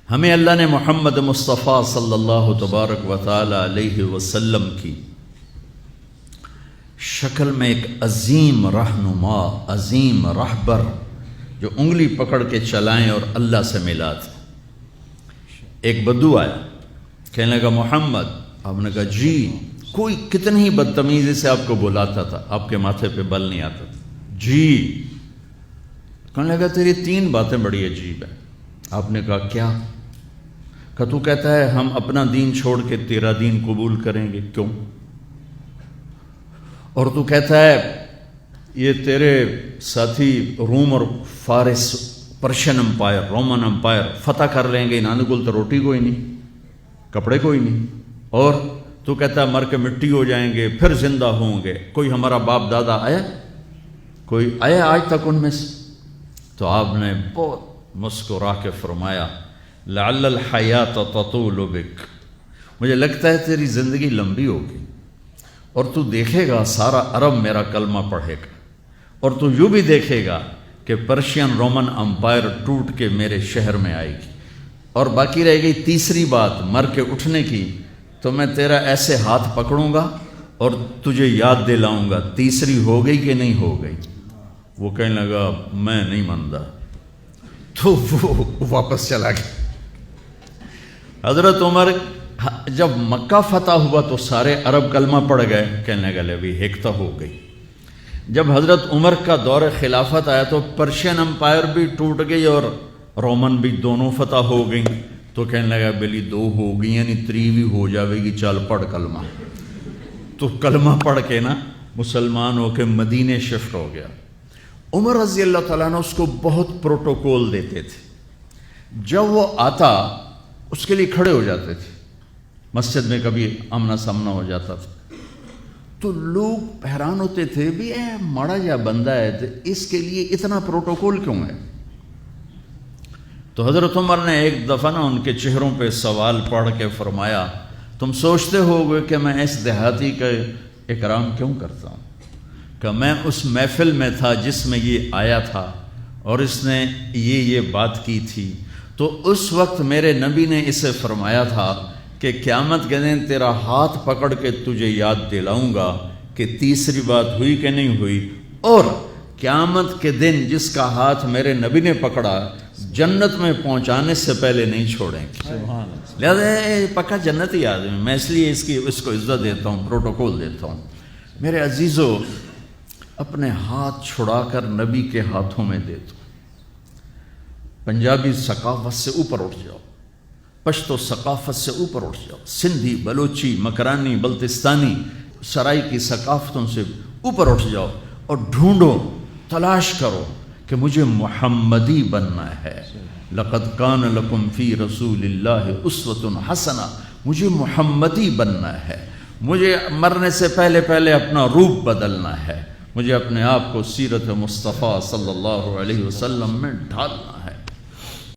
ہمیں اللہ نے محمد مصطفیٰ صلی اللہ تبارک و تعالی علیہ وسلم کی شکل میں ایک عظیم رہنما، عظیم رہبر جو انگلی پکڑ کے چلائیں اور اللہ سے ملا تھا۔ ایک بدو آیا، کہنے لگا محمد، آپ نے کہا جی، کوئی کتنی بدتمیزی سے آپ کو بلاتا تھا، آپ کے ماتھے پہ بل نہیں آتا تھا، جی۔ کہنے لگا تیری 3 باتیں بڑی عجیب ہیں۔ آپ نے کہا کیا؟ کہ تو کہتا ہے ہم اپنا دین چھوڑ کے تیرا دین قبول کریں گے، کیوں؟ اور تو کہتا ہے یہ تیرے ساتھی روم اور فارس، پرشین امپائر، رومن امپائر فتح کر لیں گے، انہوں نے تو روٹی کوئی نہیں، کپڑے کوئی نہیں، اور تو کہتا ہے مر کے مٹی ہو جائیں گے، پھر زندہ ہوں گے، کوئی ہمارا باپ دادا آیا؟ کوئی آیا آج تک ان میں سے؟ تو آپ نے بہت مسکرا کے فرمایا لعل الحیات تطول بک، مجھے لگتا ہے تیری زندگی لمبی ہوگی اور تو دیکھے گا سارا عرب میرا کلمہ پڑھے گا، اور تو یوں بھی دیکھے گا کہ پرشین رومن امپائر ٹوٹ کے میرے شہر میں آئے گی، اور باقی رہ گئی تیسری بات مر کے اٹھنے کی، تو میں تیرا ایسے ہاتھ پکڑوں گا اور تجھے یاد دلاؤں گا، تیسری ہو گئی کہ نہیں ہو گئی؟ وہ کہنے لگا میں نہیں مانتا، تو وہ واپس چلا گیا۔ حضرت عمر جب مکہ فتح ہوا تو سارے عرب کلمہ پڑھ گئے، کہنے لگے ابھی ایک تو ہو گئی۔ جب حضرت عمر کا دور خلافت آیا تو پرشین امپائر بھی ٹوٹ گئی اور رومن بھی، دونوں فتح ہو گئیں، تو کہنے لگا بلی 2 ہو گئی، یعنی 3 بھی ہو جاوے گی، چل پڑھ کلمہ۔ تو کلمہ پڑھ کے نا مسلمان ہو کے مدینے شفٹ ہو گیا۔ عمر رضی اللہ تعالیٰ عنہ اس کو بہت پروٹوکول دیتے تھے، جب وہ آتا اس کے لیے کھڑے ہو جاتے تھے، مسجد میں کبھی آمنا سامنا ہو جاتا تھا تو لوگ حیران ہوتے تھے بھی اے ماڑا جا بندہ ہے تو اس کے لیے اتنا پروٹوکول کیوں ہے؟ تو حضرت عمر نے ایک دفعہ نا ان کے چہروں پہ سوال پڑھ کے فرمایا تم سوچتے ہو گے کہ میں اس دیہاتی کا اکرام کیوں کرتا ہوں؟ کہ میں اس محفل میں تھا جس میں یہ آیا تھا اور اس نے یہ بات کی تھی، تو اس وقت میرے نبی نے اسے فرمایا تھا کہ قیامت کے دن تیرا ہاتھ پکڑ کے تجھے یاد دلاؤں گا کہ تیسری بات ہوئی کہ نہیں ہوئی، اور قیامت کے دن جس کا ہاتھ میرے نبی نے پکڑا جنت میں پہنچانے سے پہلے نہیں چھوڑیں گے۔ لہذا پکا جنتی آدمی، میں اس لیے اس کو عزت دیتا ہوں، پروٹوکول دیتا ہوں۔ میرے عزیزو، اپنے ہاتھ چھڑا کر نبی کے ہاتھوں میں دے دو، پنجابی ثقافت سے اوپر اٹھ جاؤ، پشتو ثقافت سے اوپر اٹھ جاؤ، سندھی، بلوچی، مکرانی، بلتستانی، سرائی کی ثقافتوں سے اوپر اٹھ جاؤ اور ڈھونڈو، تلاش کرو کہ مجھے محمدی بننا ہے۔ لقد کان لکم فی رسول اللہ اسوۃ حسنہ، مجھے محمدی بننا ہے، مجھے مرنے سے پہلے اپنا روپ بدلنا ہے، مجھے اپنے آپ کو سیرت مصطفیٰ صلی اللہ علیہ وسلم میں ڈھالنا ہے۔